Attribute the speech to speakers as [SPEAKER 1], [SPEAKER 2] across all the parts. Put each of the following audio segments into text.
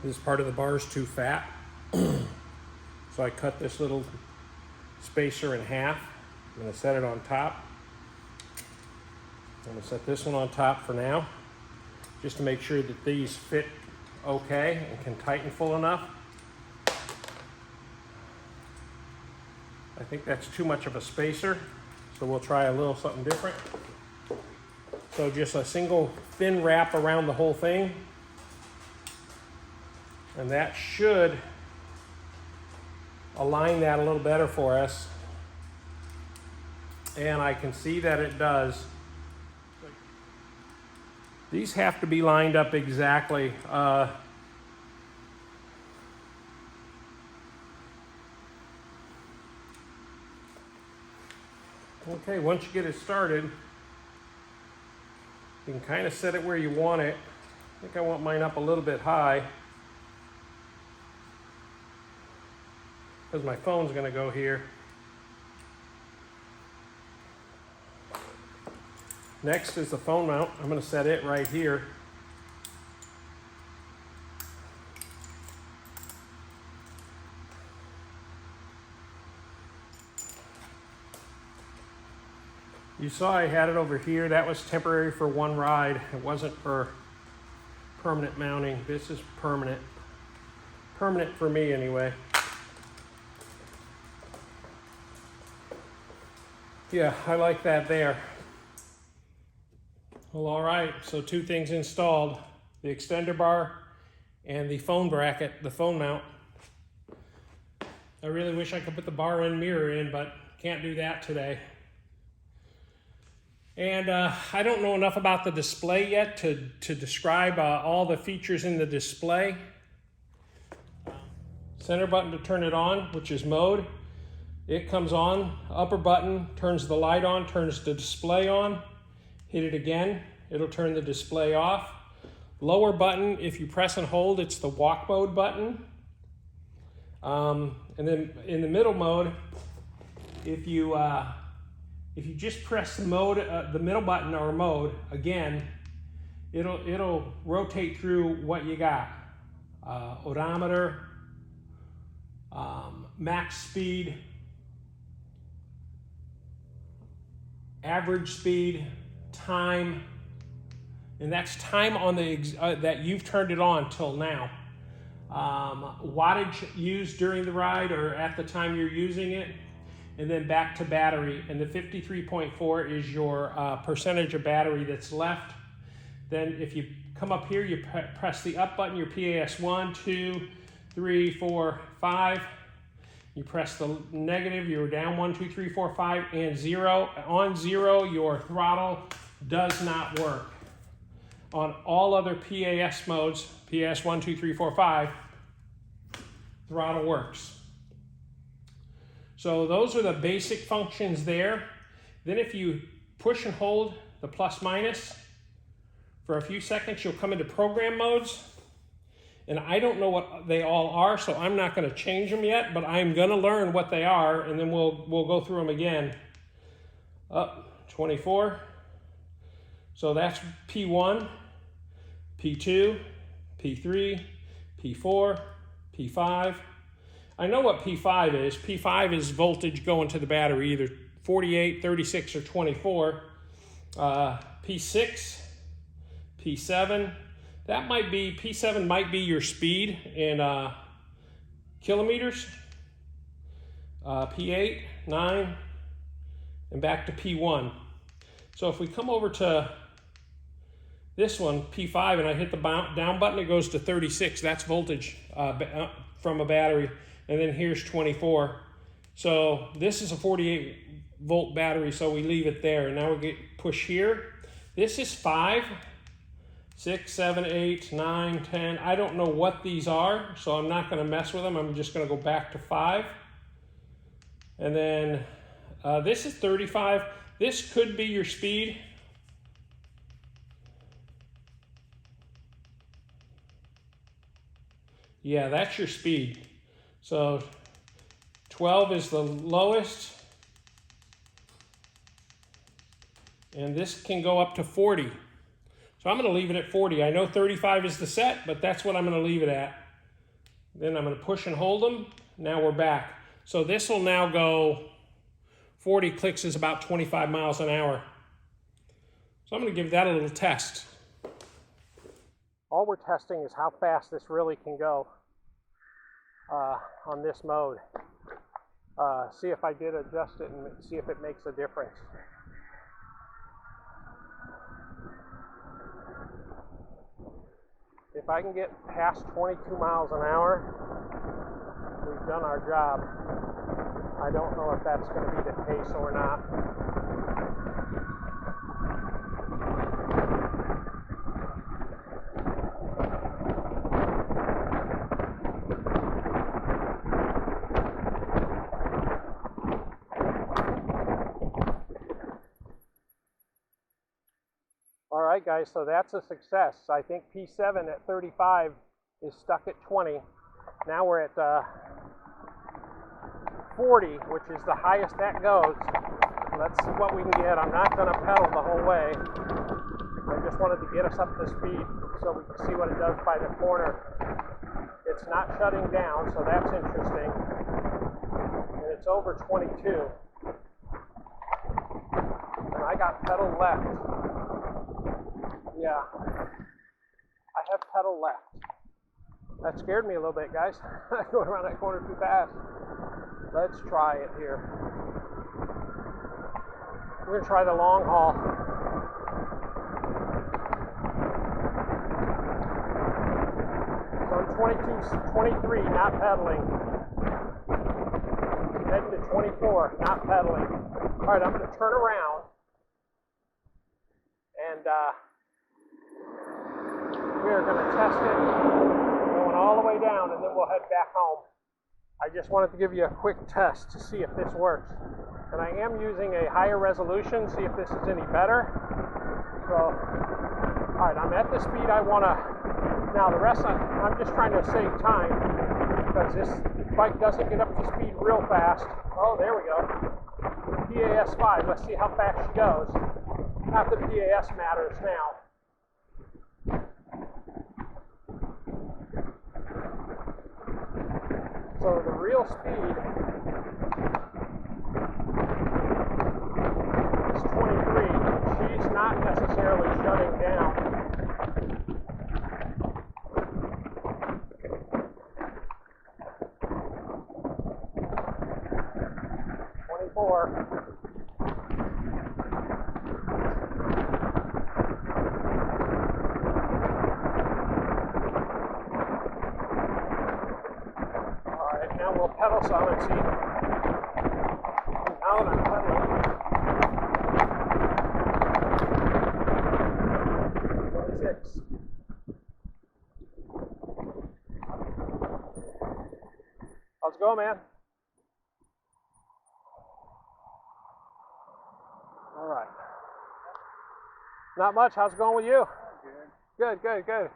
[SPEAKER 1] This part of the bar is too fat. So I cut this little spacer in half. I'm going to set it on top. I'm going to set this one on top for now, just to make sure that these fit okay and can tighten full enough. I think that's too much of a spacer, so we'll try a little something different. So just a single thin wrap around the whole thing, and that should align that a little better for us. And I can see that it does. These have to be lined up exactly. Okay, once you get it started, you can kind of set it where you want it. I think I want mine up a little bit high, because my phone's going to go here. Next is the phone mount. I'm going to set it right here. You saw I had it over here. That was temporary for one ride. It wasn't for permanent mounting. This is permanent. Permanent for me anyway. Yeah, I like that there. Well, all right, so two things installed: the extender bar and the phone bracket, the phone mount. I really wish I could put the bar and mirror in, but can't do that today. And I don't know enough about the display yet to describe all the features in the display. Center button to turn it on, which is mode. It comes on. Upper button turns the light on, turns the display on. Hit it again, it'll turn the display off. Lower button, if you press and hold, it's the walk mode button. And then in the middle mode, if you just press the mode, the middle button or mode again, it'll rotate through what you got. Odometer, max speed, average speed, time, and that's time on the that you've turned it on till now. Wattage used during the ride or at the time you're using it, and then back to battery. And the 53.4 is your percentage of battery that's left. Then if you come up here, you press the up button, your PAS 1, 2, 3, 4, 5. You press the negative, you're down 1, 2, 3, 4, 5, and 0. On 0, your throttle does not work. On all other PAS modes, PAS 1, 2, 3, 4, 5, throttle works. So those are the basic functions there. Then if you push and hold the plus minus for a few seconds, you'll come into program modes. And I don't know what they all are, so I'm not going to change them yet, but I'm going to learn what they are, and then we'll go through them again. 24. So that's P1, P2, P3, P4, P5. I know what P5 is. P5 is voltage going to the battery, either 48, 36, or 24. P6, P7. That might be, P7 might be your speed in kilometers. P8, 9, and back to P1. So if we come over to this one, P5, and I hit the down button, it goes to 36. That's voltage from a battery. And then here's 24. So this is a 48 volt battery, so we leave it there. And now we push here. This is 5. 6, 7, 8, 9, 10. I don't know what these are, so I'm not going to mess with them. I'm just going to go back to 5. And then this is 35. This could be your speed. Yeah, that's your speed. So 12 is the lowest. And this can go up to 40. So I'm going to leave it at 40. I know 35 is the set, but that's what I'm going to leave it at. Then I'm going to push and hold them. Now we're back. So this will now go 40 clicks is about 25 miles an hour. So I'm going to give that a little test. All we're testing is how fast this really can go on this mode. See if I did adjust it and see if it makes a difference. If I can get past 22 miles an hour, we've done our job. I don't know if that's going to be the case or not. All right, guys, so that's a success. I think P7 at 35 is stuck at 20. Now we're at 40, which is the highest that goes. Let's see what we can get. I'm not going to pedal the whole way. I just wanted to get us up to speed so we can see what it does by the corner. It's not shutting down, so that's interesting. And it's over 22. And I got pedal left. Yeah, I have pedal left. That scared me a little bit, guys. Going around that corner too fast. Let's try it here. We're going to try the long haul. So I'm 23, not pedaling. Heading to 24, not pedaling. All right, I'm going to turn around and we're going to test it, going all the way down, and then we'll head back home. I just wanted to give you a quick test to see if this works. And I am using a higher resolution, see if this is any better. So, all right, I'm at the speed I want to. Now the rest, I'm just trying to save time because this bike doesn't get up to speed real fast. Oh, there we go. PAS 5, let's see how fast she goes. Not that PAS matters now. So the real speed is 23. She's not necessarily shutting down. Now we'll pedal some and see. Now that I'm pedaling. 26. How's it going, man? All right. Not much. How's it going with you? Good. Good.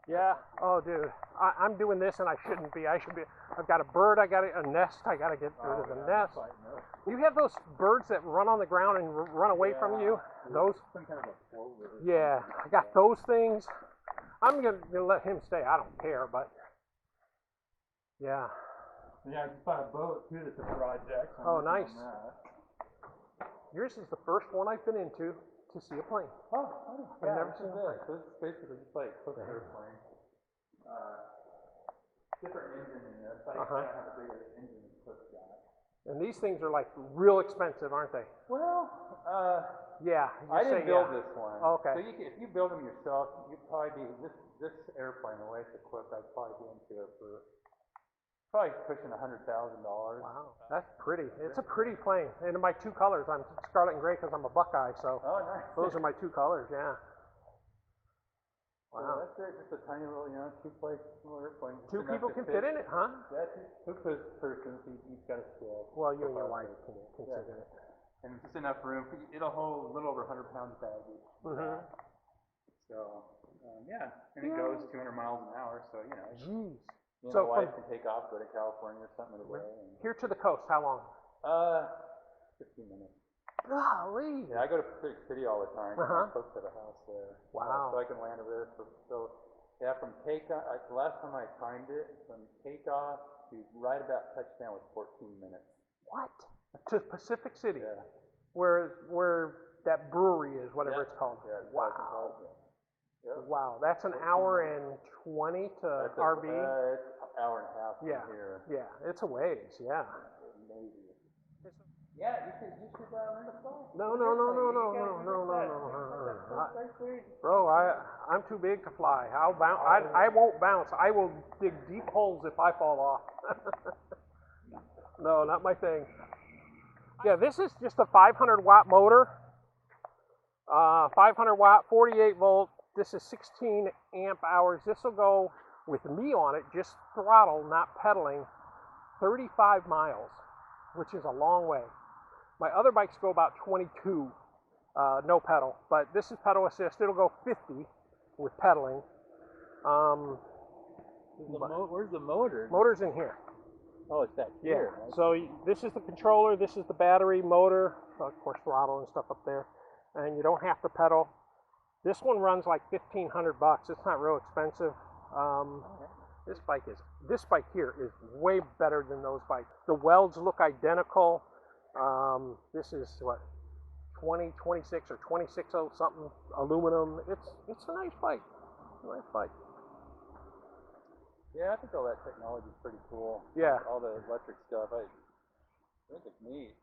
[SPEAKER 1] Yeah. Oh, dude. I'm doing this and I shouldn't be. I've got a bird. I got a nest. I got to get rid of the nest. You have those birds that run on the ground and run away from you? Those? Yeah. I got those things. I'm going to let him stay. I don't care, but yeah.
[SPEAKER 2] Yeah, I just bought a boat too that's a project.
[SPEAKER 1] Oh, nice. Yours is the first one I've been into to see a plane.
[SPEAKER 2] Oh,
[SPEAKER 1] I've never seen a plane.
[SPEAKER 2] So it's basically just like a airplane. Different engine in there. It's like I don't have the biggest engine as Cliff's got.
[SPEAKER 1] And these things are like real expensive, aren't they?
[SPEAKER 2] Well,
[SPEAKER 1] yeah.
[SPEAKER 2] I didn't build this one.
[SPEAKER 1] Oh, okay.
[SPEAKER 2] So if you build them yourself, you'd probably be this airplane, the way it's equipped, I'd probably be into it for probably pushing $100,000.
[SPEAKER 1] Wow, that's pretty. It's a pretty plane. And in my two colors, I'm scarlet and gray because I'm a Buckeye. So
[SPEAKER 2] nice.
[SPEAKER 1] Those are my two colors. Yeah. Wow.
[SPEAKER 2] So that's it. Just a tiny little, two-place little airplane.
[SPEAKER 1] Two people can fit in it, huh?
[SPEAKER 2] Yeah, two persons. Each got a scale.
[SPEAKER 1] Well, you and your wife can fit in it.
[SPEAKER 2] And just enough room. It'll hold a little over 100 pounds baggage.
[SPEAKER 1] Mm-hmm.
[SPEAKER 2] So, yeah. And it goes 200 miles an hour. So,
[SPEAKER 1] Jeez.
[SPEAKER 2] Me and my wife can take off, go to California or something away.
[SPEAKER 1] Here to the coast, how long?
[SPEAKER 2] 15 minutes.
[SPEAKER 1] Golly.
[SPEAKER 2] Yeah, I go to Pacific City all the time. I'm close to the house there.
[SPEAKER 1] Wow.
[SPEAKER 2] So I can land over there. So Yeah, from takeoff, the last time I timed it, from takeoff to right about touchdown was 14 minutes.
[SPEAKER 1] What? To Pacific City,
[SPEAKER 2] Yeah.
[SPEAKER 1] where that brewery is, whatever
[SPEAKER 2] Yeah.
[SPEAKER 1] it's called.
[SPEAKER 2] Yeah, it's
[SPEAKER 1] Wow.
[SPEAKER 2] Yep.
[SPEAKER 1] Wow, that's an hour and 20 to
[SPEAKER 2] That's
[SPEAKER 1] RV.
[SPEAKER 2] It's an hour and a half from
[SPEAKER 1] Yeah.
[SPEAKER 2] here.
[SPEAKER 1] Yeah, it's a ways. Yeah.
[SPEAKER 2] Maybe. Yeah, you should learn to fly.
[SPEAKER 1] No. Bro, I'm too big to fly. I'll bounce. I won't bounce. I will dig deep holes if I fall off. No, not my thing. Yeah, this is just a 500 watt motor. 500 watt, 48 volt. This is 16 amp hours. This will go with me on it, just throttle, not pedaling, 35 miles, which is a long way. My other bikes go about 22, no pedal, but this is pedal assist. It'll go 50 with pedaling.
[SPEAKER 2] Where's the motor?
[SPEAKER 1] Motor's in here.
[SPEAKER 2] Oh, it's back here.
[SPEAKER 1] Yeah. So this is the controller. This is the battery, motor, of course, throttle and stuff up there. And you don't have to pedal. This one runs like $1,500. It's not real expensive. This bike here is way better than those bikes. The welds look identical. This is what, 2026 or 26 something aluminum. It's a nice bike.
[SPEAKER 2] Yeah, I think all that technology is pretty cool.
[SPEAKER 1] Yeah.
[SPEAKER 2] All the electric stuff. I think it's neat.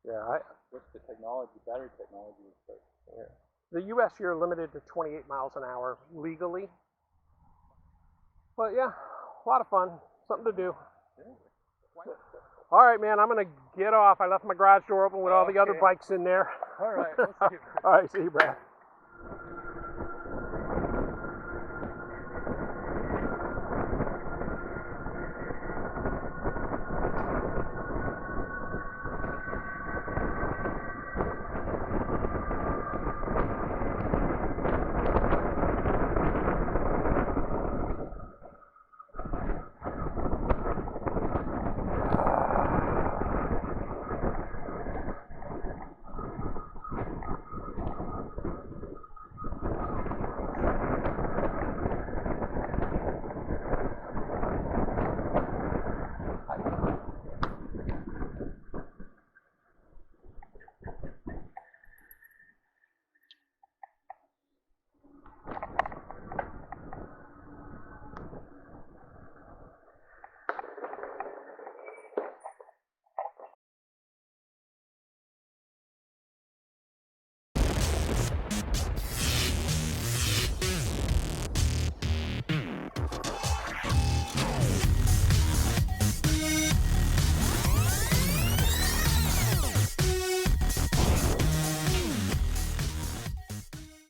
[SPEAKER 1] Yeah.
[SPEAKER 2] What's the technology? Battery technology is great.
[SPEAKER 1] Yeah. The U.S. you're limited to 28 miles an hour legally. But yeah, a lot of fun. Something to do. All right, man, I'm going to get off. I left my garage door open with all the other bikes in there.
[SPEAKER 2] All right. We'll see you.
[SPEAKER 1] All right, see you, Brad.